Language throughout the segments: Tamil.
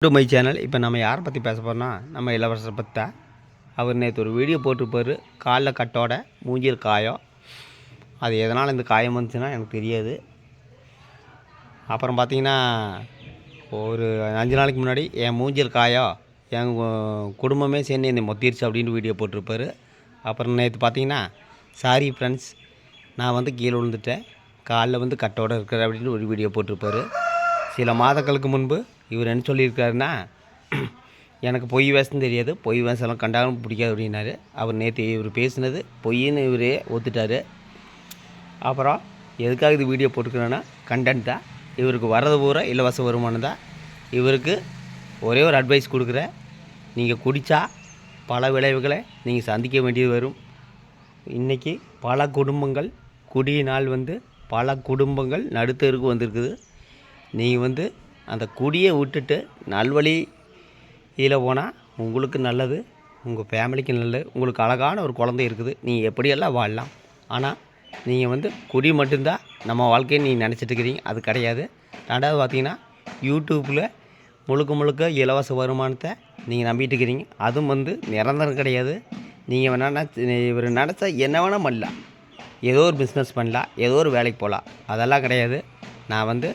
To my channel. இப்போ நம்ம யாரை பற்றி பேச போகிறோம்னா நம்ம இளவரசரை பற்றி தான். அவர் நேற்று ஒரு வீடியோ போட்டிருப்பார். காலில் கட்டோட மூஞ்சில் காயம். அது எதனால் இந்த காயம் வந்துச்சுன்னா எனக்கு தெரியாது. அப்புறம் பார்த்திங்கன்னா ஒரு 5 நாளைக்கு முன்னாடி என் மூஞ்சில் காயம் என் குடும்பமே சேர்ந்து என்னை மொத்திருச்சு அப்படின்னு வீடியோ போட்டிருப்பார். அப்புறம் நேற்று பார்த்திங்கன்னா சாரி ஃப்ரெண்ட்ஸ், நான் கீழே விழுந்துட்டேன், காலில் கட்டோடு இருக்கிற அப்படின்னு ஒரு வீடியோ போட்டிருப்பார். சில மாதங்களுக்கு முன்பு இவர் என்ன சொல்லியிருக்காருன்னா, எனக்கு பொய் வேஷம் தெரியாது, பொய் வேஷம்லாம் கண்டாலும் பிடிக்காது அப்படின்னாரு. அவர் நேற்று இவர் பேசினது பொய்ன்னு இவரே ஒத்துட்டார். அப்புறம் எதுக்காக இது வீடியோ போட்டுக்கிறேன்னா கண்டென்ட் தான். இவருக்கு வர்றது பூரா இலவச வருமானம் தான். இவருக்கு ஒரே ஒரு அட்வைஸ் கொடுக்குறேன், நீங்கள் குடித்தா பல விளைவுகளை நீங்கள் சந்திக்க வேண்டியது வரும். இன்றைக்கி பல குடும்பங்கள் குடியினால் பல குடும்பங்கள் நடுத்தருக்கு வந்திருக்குது. நீங்கள் அந்த குடியை விட்டுட்டு நல்வழியில் போனால் உங்களுக்கு நல்லது, உங்கள் ஃபேமிலிக்கு நல்லது, உங்களுக்கு அழகான ஒரு குழந்தை இருக்குது, நீங்கள் எப்படியெல்லாம் வாழலாம். ஆனால் நீங்கள் குடி மட்டும்தான் நம்ம வாழ்க்கையை நீங்கள் நினச்சிட்ருக்கிறீங்க, அது கிடையாது. ரெண்டாவது பார்த்திங்கன்னா யூடியூப்பில் முழுக்க இலவச வருமானத்தை நீங்கள் நம்பிட்டு இருக்கிறீங்க. அதுவும் நிரந்தரம் கிடையாது. நீங்கள் இவர் நினச்சா என்ன வேணால் பண்ணலாம், ஏதோ ஒரு பிஸ்னஸ் பண்ணலாம், ஏதோ ஒரு வேலைக்கு போகலாம், அதெல்லாம் கிடையாது. நான்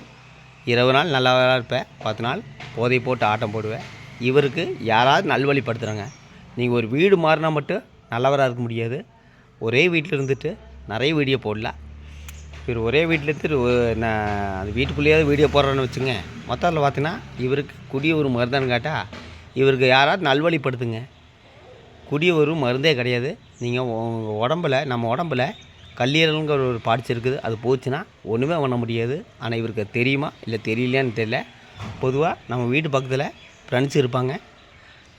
இருபது நாள் நல்லா இருப்பேன், 10 நாள் போதை போட்டு ஆட்டம் போடுவேன். இவருக்கு யாராவது நல்வழிப்படுத்துகிறாங்க. நீங்கள் ஒரு வீடு மாறினா மட்டும் நல்லவராக இருக்க முடியாது. ஒரே வீட்டில் இருந்துட்டு நிறைய வீடியோ போடலாம். இவர் ஒரே வீட்டில் இருந்துட்டு நான் அந்த வீட்டுக்குள்ளேயாவது வீடியோ போடுறேன்னு வச்சுங்க. மொத்தத்தில் பார்த்தீங்கன்னா இவருக்கு குடிய ஒரு மருந்தான்னு கேட்டால் இவருக்கு யாராவது நல்வழிப்படுத்துங்க. குடிய ஒரு மருந்தே கிடையாது. நீங்கள் உங்கள் நம்ம உடம்பில் கல்லீரலுங்கிற ஒரு பார்ட்ஸ் இருக்குது, அது போச்சுன்னா ஒன்றுமே பண்ண முடியாது. ஆனால் இவருக்கு தெரியுமா இல்லை தெரியலையான்னு தெரியல. பொதுவாக நம்ம வீட்டு பக்கத்தில் ஃப்ரெண்ட்ஸ் இருப்பாங்க.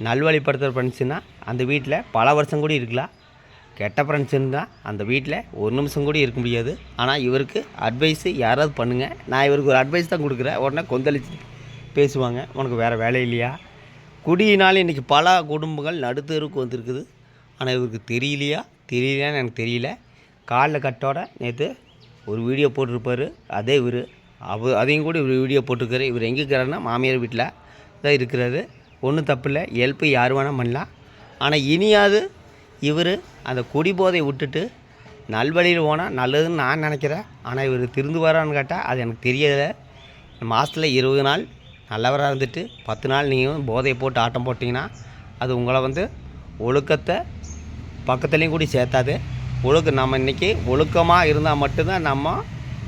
நல்வழிப்படுத்துகிற ஃப்ரெண்ட்ஸுனால் அந்த வீட்டில் பல வருஷம் கூட இருக்கலாம். கெட்ட ஃப்ரெண்ட்ஸ் இருந்தால் அந்த வீட்டில் ஒரு நிமிஷம் கூட இருக்க முடியாது. ஆனால் இவருக்கு அட்வைஸு யாராவது பண்ணுங்கள். நான் இவருக்கு ஒரு அட்வைஸ் தான் கொடுக்குறேன். உடனே கொந்தளிச்சு பேசுவாங்க, உனக்கு வேறு வேலை இல்லையா. குடியினால் இன்றைக்கி பல குடும்பங்கள் நடுத்தருக்கு வந்திருக்குது. ஆனால் இவருக்கு தெரியலையான்னு எனக்கு தெரியல. காலில் கட்டோட நேற்று ஒரு வீடியோ போட்டிருப்பார். அதே அதையும் கூட இவர் வீடியோ போட்டிருக்காரு. இவர் எங்கே இருக்கிறாருன்னா மாமியார் வீட்டில் தான் இருக்கிறாரு. ஒன்றும் தப்பில்லை, ஹெல்ப்பு யார் வேணால் பண்ணலாம். ஆனால் இனியாவது இவர் அந்த குடிபோதை விட்டுட்டு நல்வழியில் போனால் நல்லதுன்னு நான் நினைக்கிறேன். ஆனால் இவர் திருந்து வரான்னு கேட்டால் அது எனக்கு தெரியலை. மாதத்தில் 20 நாள் நல்லவராக இருந்துட்டு 10 நாள் நீங்கள் போதையை போட்டு ஆட்டம் போட்டிங்கன்னா அது உங்களை ஒழுக்கத்தை பக்கத்துலேயும் கூட சேர்த்தாது. நம்ம இன்றைக்கி ஒழுக்கமாக இருந்தால் மட்டும்தான் நம்ம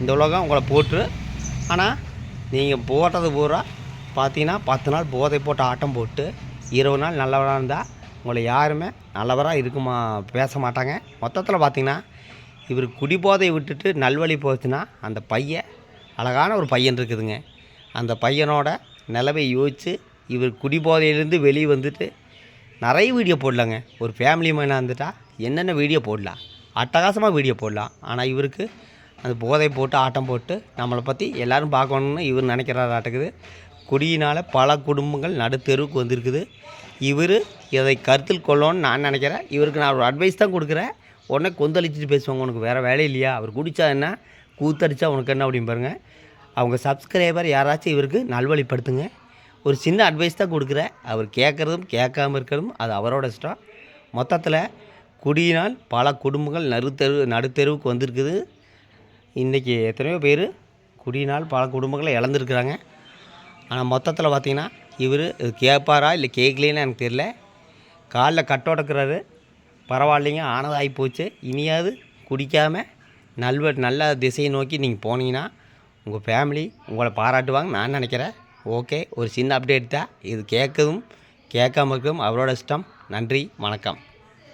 இந்த உலகம் உங்களை போட்டு. ஆனால் நீங்கள் போடுறது பூரா பார்த்தீங்கன்னா 10 நாள் போதை போட்டு ஆட்டம் போட்டு 20 நாள் நல்லவராக இருந்தால் உங்களை யாருமே நல்லவராக பேச மாட்டாங்க. மொத்தத்தில் பார்த்திங்கன்னா இவர் குடிபோதையை விட்டுட்டு நல்வழி போச்சுன்னா அந்த பையன் அழகான ஒரு பையன் இருக்குதுங்க. அந்த பையனோட நிலவை யோசித்து இவர் குடிபோதையிலேருந்து வெளியே நிறைய வீடியோ போடலாங்க. ஒரு ஃபேமிலி மேனாக இருந்துட்டால் என்னென்ன வீடியோ போடலாம், அட்டகாசமாக வீடியோ போடலாம். ஆனால் இவருக்கு அந்த போதை போட்டு ஆட்டம் போட்டு நம்மளை பற்றி எல்லோரும் பார்க்கணுன்னு இவர் நினைக்கிறாராட்டுக்குது. குடியினால் பல குடும்பங்கள் நடுத்தெருவுக்கு வந்திருக்குது. இவர் இதை கருத்தில் கொள்ளணும்னு நான் நினைக்கிறேன். இவருக்கு நான் ஒரு அட்வைஸ் தான் கொடுக்குறேன். உடனே கொந்தளிச்சுட்டு பேசுவாங்க, உனக்கு வேறு வேலை இல்லையா, அவர் குடித்தா என்ன, கூத்தடிச்சா உனக்கு என்ன அப்படின்னு பாருங்கள். அவங்க சப்ஸ்கிரைபர் யாராச்சும் இவருக்கு நல்வழிப்படுத்துங்க. ஒரு சின்ன அட்வைஸ் தான் கொடுக்குறேன். அவர் கேட்குறதும் கேட்காமல் இருக்கிறதும் அது அவரோட இஷ்டம். மொத்தத்தில் குடியினால் பல குடும்பங்கள் நடுத்தெருவுக்கு வந்திருக்குது. இன்றைக்கி எத்தனையோ பேர் குடியினால் பல குடும்பங்களை இழந்துருக்குறாங்க. ஆனால் மொத்தத்தில் பார்த்திங்கன்னா இவர் கேட்பாரா இல்லை கேட்கலேன்னு எனக்கு தெரியல. காலில் கட்டோடக்கிறாரு, பரவாயில்லைங்க, ஆனதாகி போச்சு. இனியாவது குடிக்காமல் நல்ல திசையை நோக்கி நீங்கள் போனீங்கன்னா உங்கள் ஃபேமிலி உங்களை பாராட்டுவாங்க நான் நினைக்கிறேன். ஓகே, ஒரு சின்ன அப்டேட் தான் இது. கேட்காம இருக்கவும் அவரோட இஷ்டம். நன்றி, வணக்கம்.